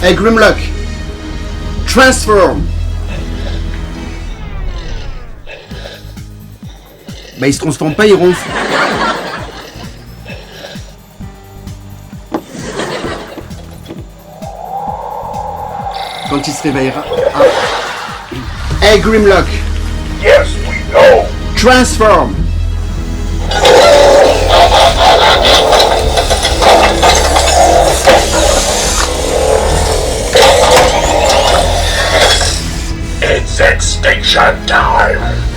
Hey Grimlock, transform. Bah il se transforme pas, il ronfle. Quand il se réveillera. Ah. Hey Grimlock, Yes, we know. transform. It's extinction time.